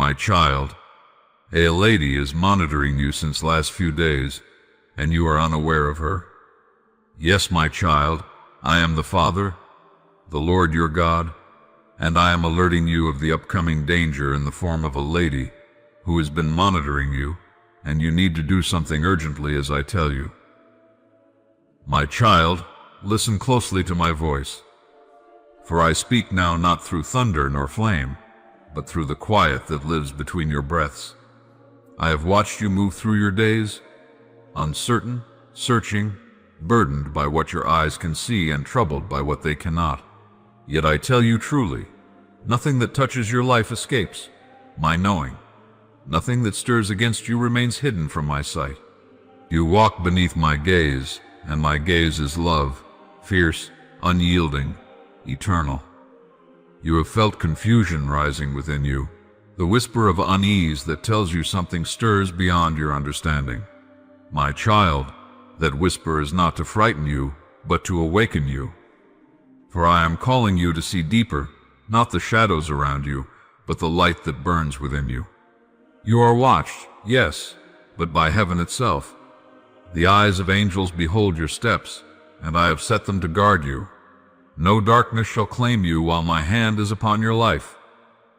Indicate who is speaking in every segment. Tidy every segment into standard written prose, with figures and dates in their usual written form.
Speaker 1: My child, a lady is monitoring you since last few days, and you are unaware of her. Yes, my child, I am the Father, the Lord your God, and I am alerting you of the upcoming danger in the form of a lady who has been monitoring you, and you need to do something urgently as I tell you. My child, listen closely to my voice, for I speak now not through thunder nor flame, but through the quiet that lives between your breaths. I have watched you move through your days, uncertain, searching, burdened by what your eyes can see and troubled by what they cannot. Yet I tell you truly, nothing that touches your life escapes my knowing. Nothing that stirs against you remains hidden from my sight. You walk beneath my gaze, and my gaze is love, fierce, unyielding, eternal. You have felt confusion rising within you, the whisper of unease that tells you something stirs beyond your understanding. My child, that whisper is not to frighten you, but to awaken you. For I am calling you to see deeper, not the shadows around you, but the light that burns within you. You are watched, yes, but by heaven itself. The eyes of angels behold your steps, and I have set them to guard you. No darkness shall claim you while my hand is upon your life.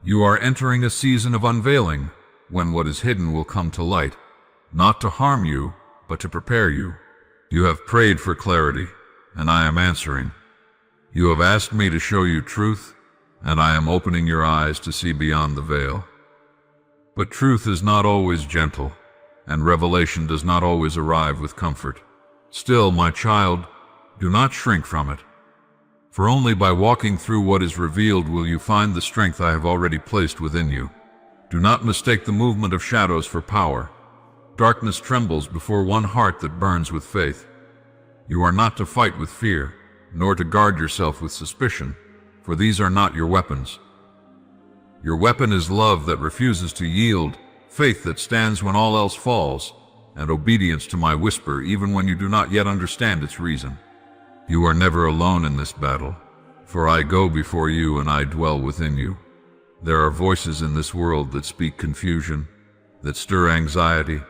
Speaker 1: You are entering a season of unveiling, when what is hidden will come to light, not to harm you, but to prepare you. You have prayed for clarity, and I am answering. You have asked me to show you truth, and I am opening your eyes to see beyond the veil. But truth is not always gentle, and revelation does not always arrive with comfort. Still, my child, do not shrink from it. For only by walking through what is revealed will you find the strength I have already placed within you. Do not mistake the movement of shadows for power. Darkness trembles before one heart that burns with faith. You are not to fight with fear, nor to guard yourself with suspicion, for these are not your weapons. Your weapon is love that refuses to yield, faith that stands when all else falls, and obedience to my whisper even when you do not yet understand its reason. You are never alone in this battle, for I go before you and I dwell within you. There are voices in this world that speak confusion, that stir anxiety,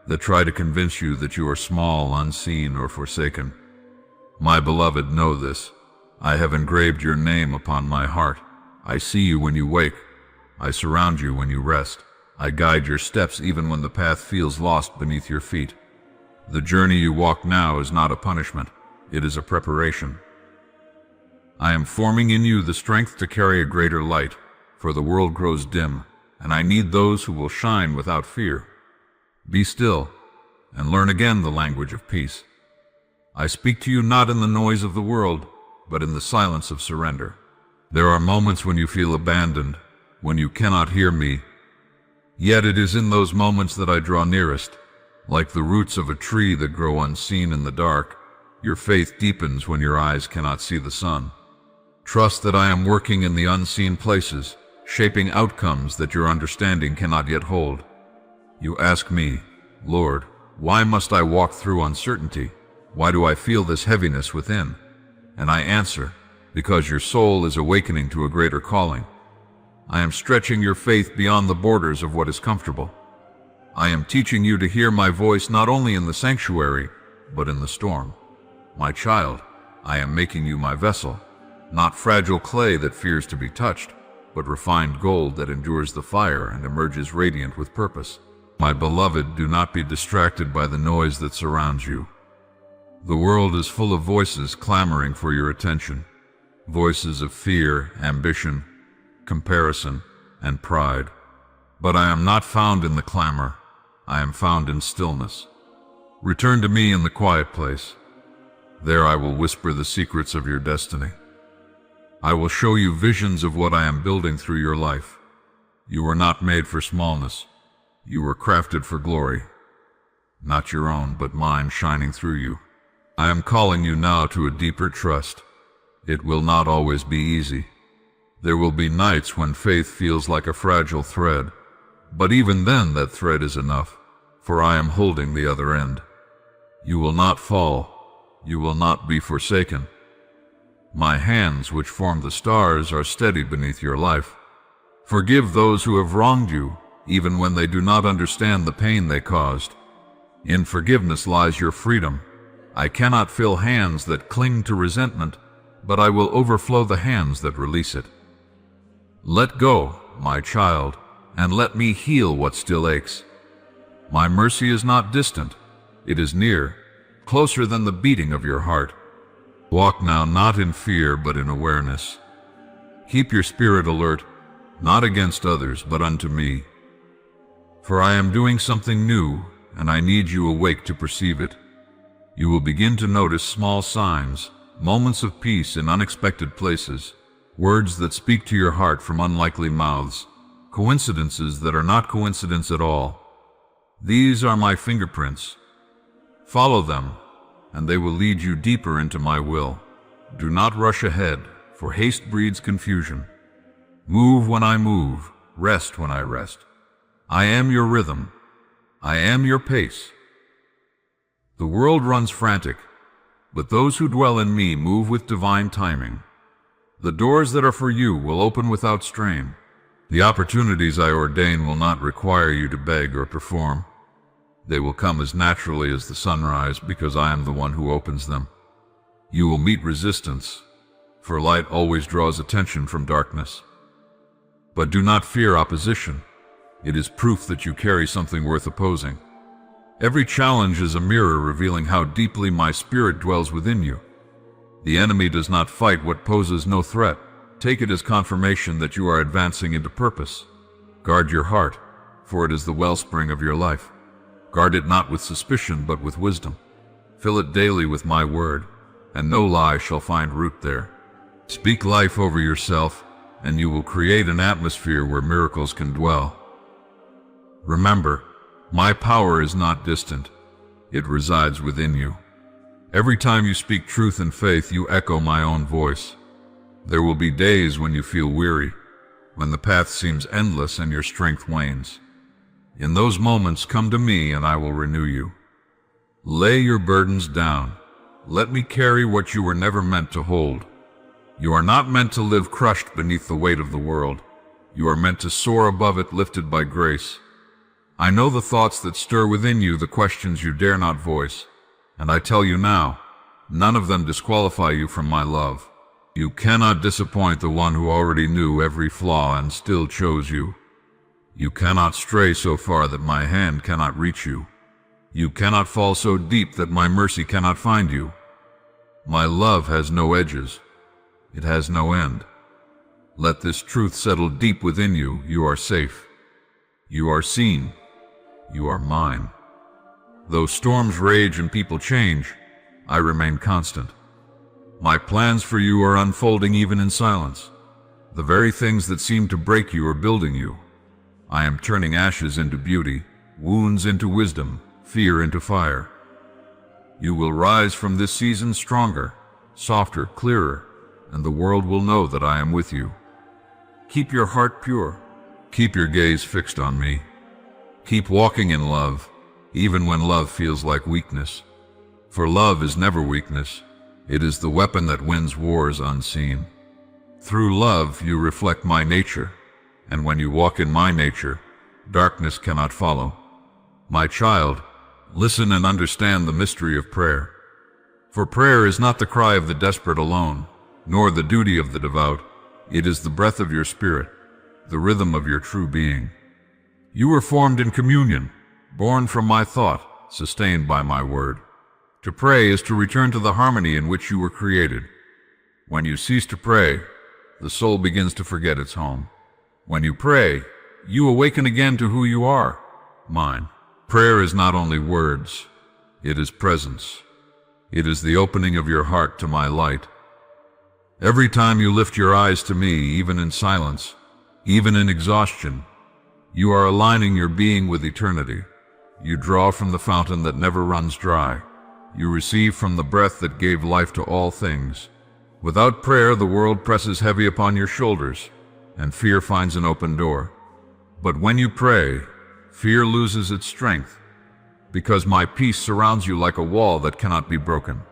Speaker 1: that try to convince you that you are small, unseen, or forsaken. My beloved, know this. I have engraved your name upon my heart. I see you when you wake. I surround you when you rest. I guide your steps even when the path feels lost beneath your feet. The journey you walk now is not a punishment. It is a preparation. I am forming in you the strength to carry a greater light, for the world grows dim, and I need those who will shine without fear. Be still, and learn again the language of peace. I speak to you not in the noise of the world, but in the silence of surrender. There are moments when you feel abandoned, when you cannot hear me. Yet it is in those moments that I draw nearest. Like the roots of a tree that grow unseen in the dark, your faith deepens when your eyes cannot see the sun. Trust that I am working in the unseen places, shaping outcomes that your understanding cannot yet hold. You ask me, Lord, why must I walk through uncertainty? Why do I feel this heaviness within? And I answer, because your soul is awakening to a greater calling. I am stretching your faith beyond the borders of what is comfortable. I am teaching you to hear my voice not only in the sanctuary, but in the storm. My child, I am making you my vessel, not fragile clay that fears to be touched, but refined gold that endures the fire and emerges radiant with purpose. My beloved, do not be distracted by the noise that surrounds you. The world is full of voices clamoring for your attention, voices of fear, ambition, comparison, and pride. But I am not found in the clamor. I am found in stillness. Return to me in the quiet place. There I will whisper the secrets of your destiny. I will show you visions of what I am building through your life. You were not made for smallness. You were crafted for glory. Not your own, but mine shining through you. I am calling you now to a deeper trust. It will not always be easy. There will be nights when faith feels like a fragile thread, but even then that thread is enough, for I am holding the other end. You will not fall. You will not be forsaken. My hands, which form the stars, are steady beneath your life. Forgive those who have wronged you, even when they do not understand the pain they caused. In forgiveness lies your freedom. I cannot fill hands that cling to resentment, but I will overflow the hands that release it. Let go, my child, and let me heal what still aches. My mercy is not distant. It is near, closer than the beating of your heart. Walk now not in fear, but in awareness. Keep your spirit alert, not against others, but unto me. For I am doing something new, and I need you awake to perceive it. You will begin to notice small signs, moments of peace in unexpected places, words that speak to your heart from unlikely mouths, coincidences that are not coincidence at all. These are my fingerprints. Follow them, and they will lead you deeper into my will. Do not rush ahead, for haste breeds confusion. Move when I move, rest when I rest. I am your rhythm. I am your pace. The world runs frantic, but those who dwell in me move with divine timing. The doors that are for you will open without strain. The opportunities I ordain will not require you to beg or perform. They will come as naturally as the sunrise, because I am the one who opens them. You will meet resistance, for light always draws attention from darkness. But do not fear opposition. It is proof that you carry something worth opposing. Every challenge is a mirror revealing how deeply my spirit dwells within you. The enemy does not fight what poses no threat. Take it as confirmation that you are advancing into purpose. Guard your heart, for it is the wellspring of your life. Guard it not with suspicion, but with wisdom. Fill it daily with my word, and no lie shall find root there. Speak life over yourself, and you will create an atmosphere where miracles can dwell. Remember, my power is not distant. It resides within you. Every time you speak truth and faith, you echo my own voice. There will be days when you feel weary, when the path seems endless and your strength wanes. In those moments, come to me and I will renew you. Lay your burdens down. Let me carry what you were never meant to hold. You are not meant to live crushed beneath the weight of the world. You are meant to soar above it, lifted by grace. I know the thoughts that stir within you, the questions you dare not voice. And I tell you now, none of them disqualify you from my love. You cannot disappoint the one who already knew every flaw and still chose you. You cannot stray so far that my hand cannot reach you. You cannot fall so deep that my mercy cannot find you. My love has no edges. It has no end. Let this truth settle deep within you. You are safe. You are seen. You are mine. Though storms rage and people change, I remain constant. My plans for you are unfolding even in silence. The very things that seem to break you are building you. I am turning ashes into beauty, wounds into wisdom, fear into fire. You will rise from this season stronger, softer, clearer, and the world will know that I am with you. Keep your heart pure. Keep your gaze fixed on me. Keep walking in love, even when love feels like weakness. For love is never weakness. It is the weapon that wins wars unseen. Through love you reflect my nature, and when you walk in my nature, darkness cannot follow. My child, listen and understand the mystery of prayer. For prayer is not the cry of the desperate alone, nor the duty of the devout. It is the breath of your spirit, the rhythm of your true being. You were formed in communion, born from my thought, sustained by my word. To pray is to return to the harmony in which you were created. When you cease to pray, the soul begins to forget its home. When you pray, you awaken again to who you are, mine. Prayer is not only words, it is presence. It is the opening of your heart to my light. Every time you lift your eyes to me, even in silence, even in exhaustion, you are aligning your being with eternity. You draw from the fountain that never runs dry. You receive from the breath that gave life to all things. Without prayer, the world presses heavy upon your shoulders, and fear finds an open door. But when you pray, fear loses its strength, because my peace surrounds you like a wall that cannot be broken.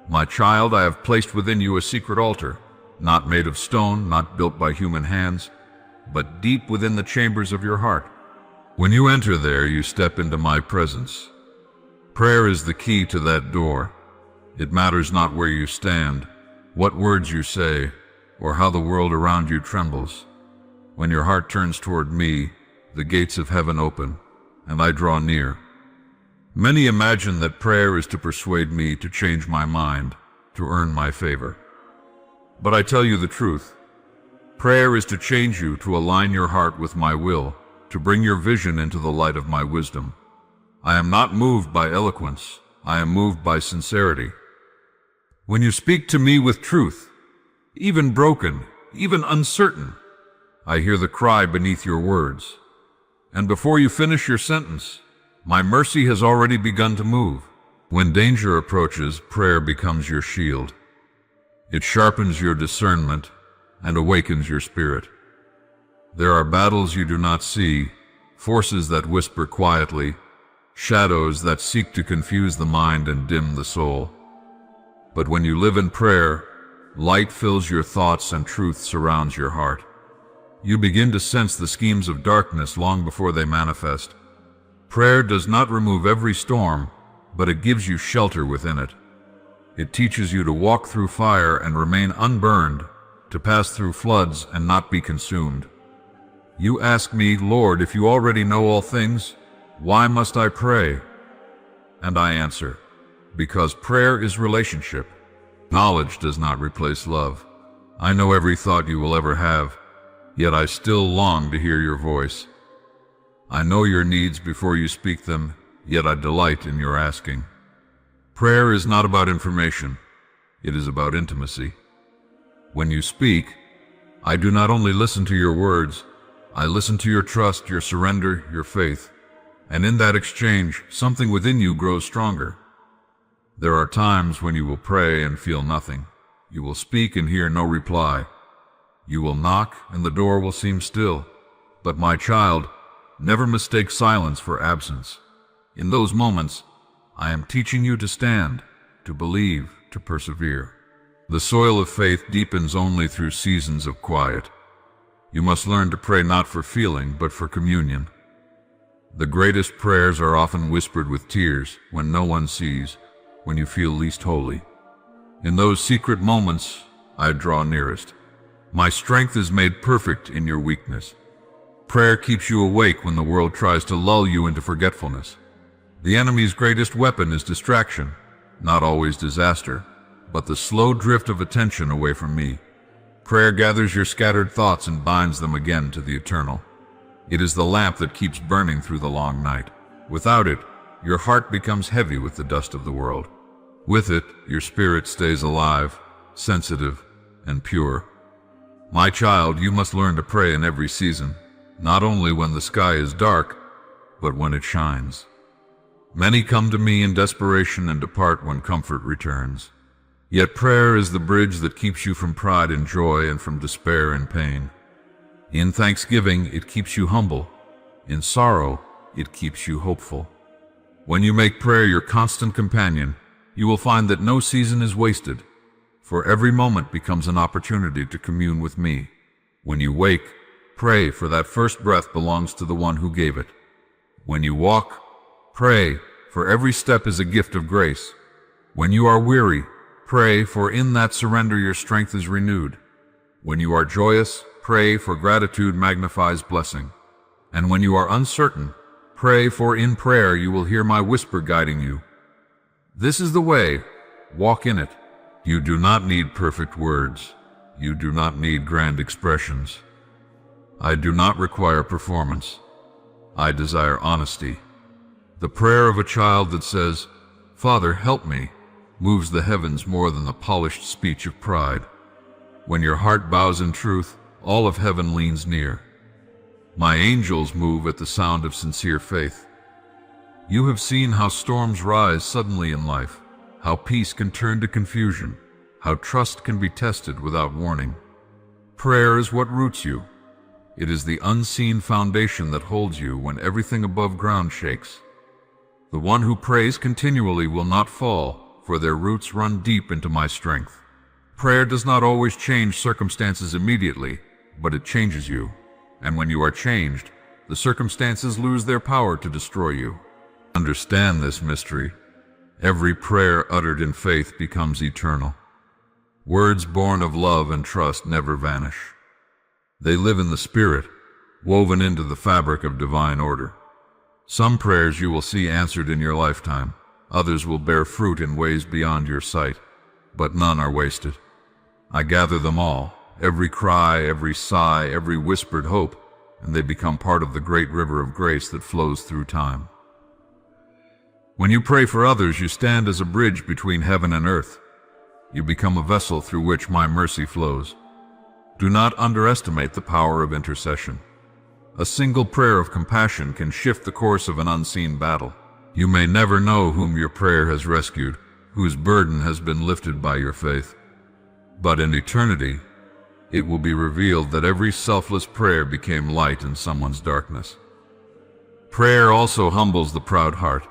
Speaker 1: My child, I have placed within you a secret altar, not made of stone, not built by human hands, but deep within the chambers of your heart. When you enter there, you step into my presence. Prayer is the key to that door. It matters not where you stand, what words you say, or how the world around you trembles. When your heart turns toward me, the gates of heaven open, and I draw near. Many imagine that prayer is to persuade me to change my mind, to earn my favor. But I tell you the truth. Prayer is to change you, to align your heart with my will, to bring your vision into the light of my wisdom. I am not moved by eloquence. I am moved by sincerity. When you speak to me with truth, even broken, even uncertain, I hear the cry beneath your words. And before you finish your sentence, my mercy has already begun to move. When danger approaches, prayer becomes your shield. It sharpens your discernment and awakens your spirit. There are battles you do not see, forces that whisper quietly, shadows that seek to confuse the mind and dim the soul. But when you live in prayer, light fills your thoughts and truth surrounds your heart. You begin to sense the schemes of darkness long before they manifest. Prayer does not remove every storm, but it gives you shelter within it. It teaches you to walk through fire and remain unburned, to pass through floods and not be consumed. You ask me, Lord, if you already know all things, why must I pray? And I answer, because prayer is relationship. Knowledge does not replace love. I know every thought you will ever have, yet I still long to hear your voice. I know your needs before you speak them, yet I delight in your asking. Prayer is not about information, it is about intimacy. When you speak, I do not only listen to your words, I listen to your trust, your surrender, your faith. And in that exchange, something within you grows stronger. There are times when you will pray and feel nothing. You will speak and hear no reply. You will knock and the door will seem still. But my child, never mistake silence for absence. In those moments, I am teaching you to stand, to believe, to persevere. The soil of faith deepens only through seasons of quiet. You must learn to pray not for feeling, but for communion. The greatest prayers are often whispered with tears, when no one sees, when you feel least holy. In those secret moments, I draw nearest. My strength is made perfect in your weakness. Prayer keeps you awake when the world tries to lull you into forgetfulness. The enemy's greatest weapon is distraction, not always disaster, but the slow drift of attention away from me. Prayer gathers your scattered thoughts and binds them again to the eternal. It is the lamp that keeps burning through the long night. Without it, your heart becomes heavy with the dust of the world. With it, your spirit stays alive, sensitive, and pure. My child, you must learn to pray in every season, not only when the sky is dark, but when it shines. Many come to me in desperation and depart when comfort returns. Yet prayer is the bridge that keeps you from pride and joy and from despair and pain. In thanksgiving, it keeps you humble. In sorrow, it keeps you hopeful. When you make prayer your constant companion, you will find that no season is wasted, for every moment becomes an opportunity to commune with me. When you wake, pray, for that first breath belongs to the one who gave it. When you walk, pray, for every step is a gift of grace. When you are weary, pray, for in that surrender your strength is renewed. When you are joyous, pray, for gratitude magnifies blessing. And when you are uncertain, pray, for in prayer you will hear my whisper guiding you. This is the way, walk in it. You do not need perfect words. You do not need grand expressions. I do not require performance. I desire honesty. The prayer of a child that says, "Father, help me," moves the heavens more than the polished speech of pride. When your heart bows in truth, all of heaven leans near. My angels move at the sound of sincere faith. You have seen how storms rise suddenly in life, how peace can turn to confusion, how trust can be tested without warning. Prayer is what roots you. It is the unseen foundation that holds you when everything above ground shakes. The one who prays continually will not fall, for their roots run deep into my strength. Prayer does not always change circumstances immediately, but it changes you. And when you are changed, the circumstances lose their power to destroy you. Understand this mystery. Every prayer uttered in faith becomes eternal. Words born of love and trust never vanish. They live in the Spirit, woven into the fabric of divine order. Some prayers you will see answered in your lifetime. Others will bear fruit in ways beyond your sight, but none are wasted. I gather them all, every cry, every sigh, every whispered hope, and they become part of the great river of grace that flows through time. When you pray for others, you stand as a bridge between heaven and earth. You become a vessel through which my mercy flows. Do not underestimate the power of intercession. A single prayer of compassion can shift the course of an unseen battle. You may never know whom your prayer has rescued, whose burden has been lifted by your faith. But in eternity, it will be revealed that every selfless prayer became light in someone's darkness. Prayer also humbles the proud heart.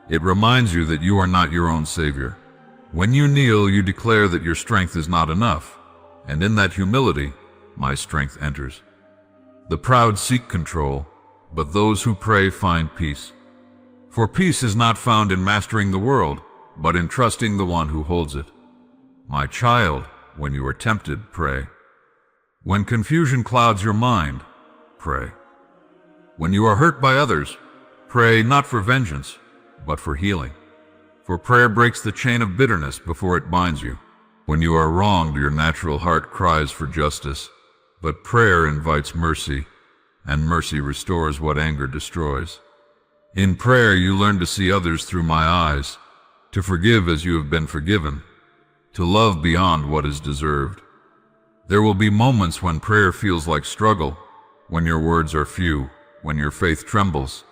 Speaker 1: It reminds you that you are not your own savior. When you kneel, you declare that your strength is not enough, and in that humility, my strength enters. The proud seek control, but those who pray find peace. For peace is not found in mastering the world, but in trusting the one who holds it. My child, when you are tempted, pray. When confusion clouds your mind, pray. When you are hurt by others, pray not for vengeance, but for healing. For prayer breaks the chain of bitterness before it binds you. When you are wronged, your natural heart cries for justice, but prayer invites mercy, and mercy restores what anger destroys. In prayer, you learn to see others through my eyes, to forgive as you have been forgiven, to love beyond what is deserved. There will be moments when prayer feels like struggle, when your words are few, when your faith trembles.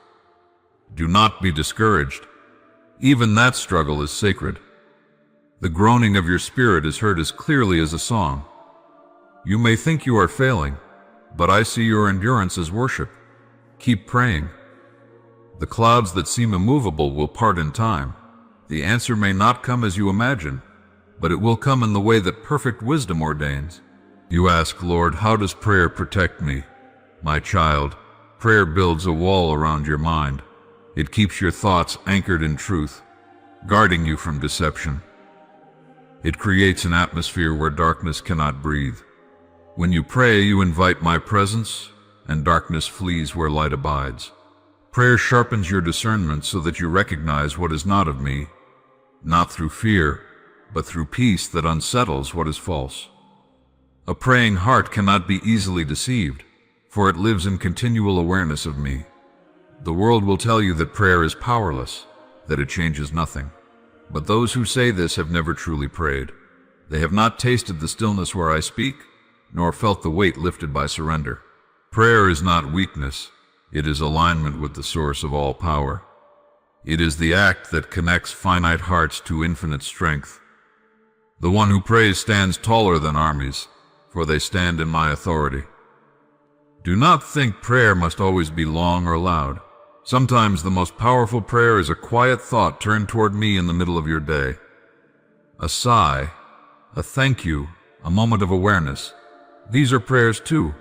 Speaker 1: Do not be discouraged. Even that struggle is sacred. The groaning of your spirit is heard as clearly as a song. You may think you are failing, but I see your endurance as worship. Keep praying. The clouds that seem immovable will part in time. The answer may not come as you imagine, but it will come in the way that perfect wisdom ordains. You ask, Lord, how does prayer protect me? My child, prayer builds a wall around your mind. It keeps your thoughts anchored in truth, guarding you from deception. It creates an atmosphere where darkness cannot breathe. When you pray, you invite my presence, and darkness flees where light abides. Prayer sharpens your discernment so that you recognize what is not of me, not through fear, but through peace that unsettles what is false. A praying heart cannot be easily deceived, for it lives in continual awareness of me. The world will tell you that prayer is powerless, that it changes nothing. But those who say this have never truly prayed. They have not tasted the stillness where I speak, nor felt the weight lifted by surrender. Prayer is not weakness. It is alignment with the source of all power. It is the act that connects finite hearts to infinite strength. The one who prays stands taller than armies, for they stand in my authority. Do not think prayer must always be long or loud. Sometimes the most powerful prayer is a quiet thought turned toward me in the middle of your day. A sigh, a thank you, a moment of awareness. These are prayers too.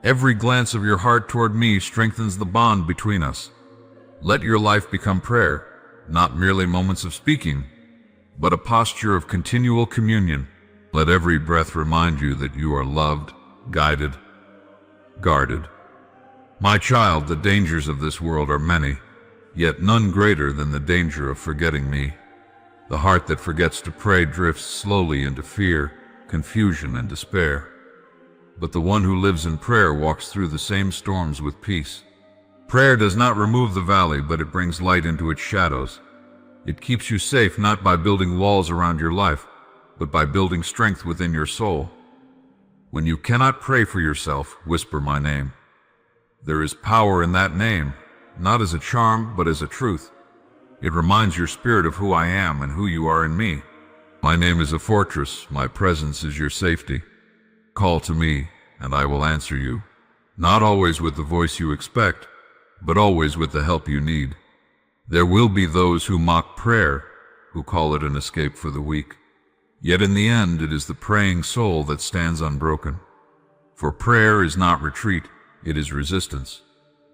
Speaker 1: Every glance of your heart toward me strengthens the bond between us. Let your life become prayer, not merely moments of speaking, but a posture of continual communion. Let every breath remind you that you are loved, guided, guarded. My child, the dangers of this world are many, yet none greater than the danger of forgetting me. The heart that forgets to pray drifts slowly into fear, confusion, and despair. But the one who lives in prayer walks through the same storms with peace. Prayer does not remove the valley, but it brings light into its shadows. It keeps you safe not by building walls around your life, but by building strength within your soul. When you cannot pray for yourself, whisper my name. There is power in that name, not as a charm, but as a truth. It reminds your spirit of who I am and who you are in me. My name is a fortress, my presence is your safety. Call to me, and I will answer you. Not always with the voice you expect, but always with the help you need. There will be those who mock prayer, who call it an escape for the weak. Yet in the end, it is the praying soul that stands unbroken. For prayer is not retreat, it is resistance.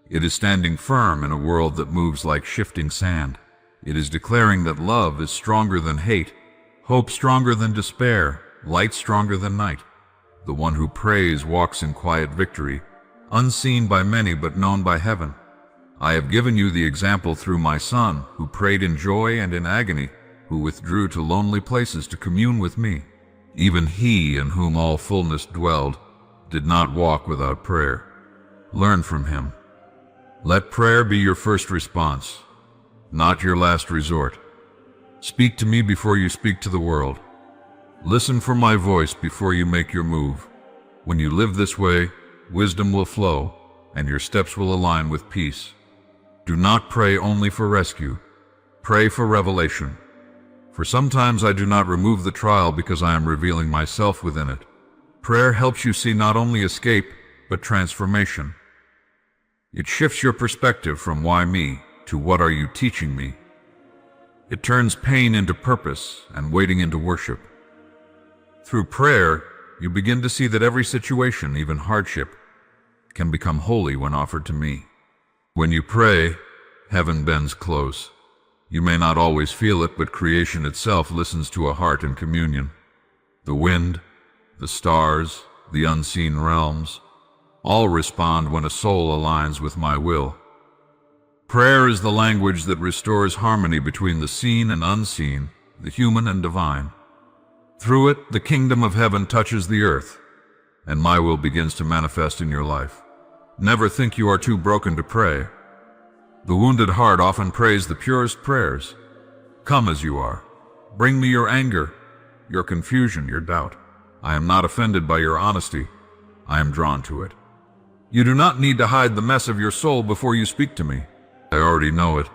Speaker 1: It is standing firm in a world that moves like shifting sand. It is declaring that love is stronger than hate, hope stronger than despair, light stronger than night. The one who prays walks in quiet victory, unseen by many but known by heaven. I have given you the example through my Son, who prayed in joy and in agony, who withdrew to lonely places to commune with me. Even he, in whom all fullness dwelled, did not walk without prayer. Learn from him. Let prayer be your first response, not your last resort. Speak to me before you speak to the world. Listen for my voice before you make your move. When you live this way, wisdom will flow, and your steps will align with peace. Do not pray only for rescue. Pray for revelation. For sometimes I do not remove the trial because I am revealing myself within it. Prayer helps you see not only escape, but transformation. It shifts your perspective from why me to what are you teaching me. It turns pain into purpose and waiting into worship. Through prayer, you begin to see that every situation, even hardship, can become holy when offered to me. When you pray, heaven bends close. You may not always feel it, but creation itself listens to a heart in communion. The wind, the stars, the unseen realms, all respond when a soul aligns with my will. Prayer is the language that restores harmony between the seen and unseen, the human and divine. Through it, the kingdom of heaven touches the earth, and my will begins to manifest in your life. Never think you are too broken to pray. The wounded heart often prays the purest prayers. Come as you are. Bring me your anger, your confusion, your doubt. I am not offended by your honesty. I am drawn to it. You do not need to hide the mess of your soul before you speak to me. I already know it,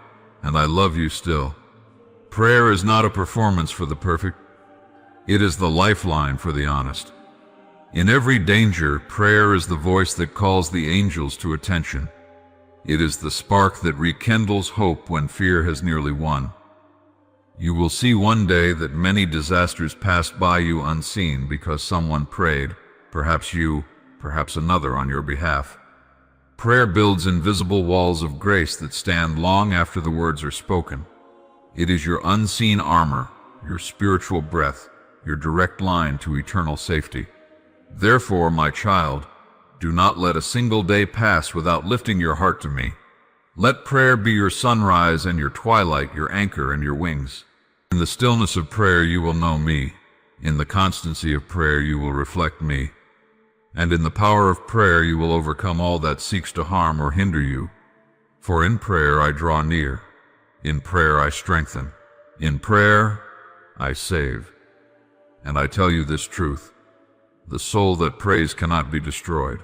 Speaker 1: and I love you still. Prayer is not a performance for the perfect. It is the lifeline for the honest. In every danger, prayer is the voice that calls the angels to attention. It is the spark that rekindles hope when fear has nearly won. You will see one day that many disasters passed by you unseen because someone prayed, perhaps you, perhaps another on your behalf. Prayer builds invisible walls of grace that stand long after the words are spoken. It is your unseen armor, your spiritual breath, your direct line to eternal safety. Therefore, my child, do not let a single day pass without lifting your heart to me. Let prayer be your sunrise and your twilight, your anchor and your wings. In the stillness of prayer you will know me. In the constancy of prayer you will reflect me. And in the power of prayer you will overcome all that seeks to harm or hinder you. For in prayer I draw near. In prayer I strengthen. In prayer I save. And I tell you this truth: the soul that prays cannot be destroyed.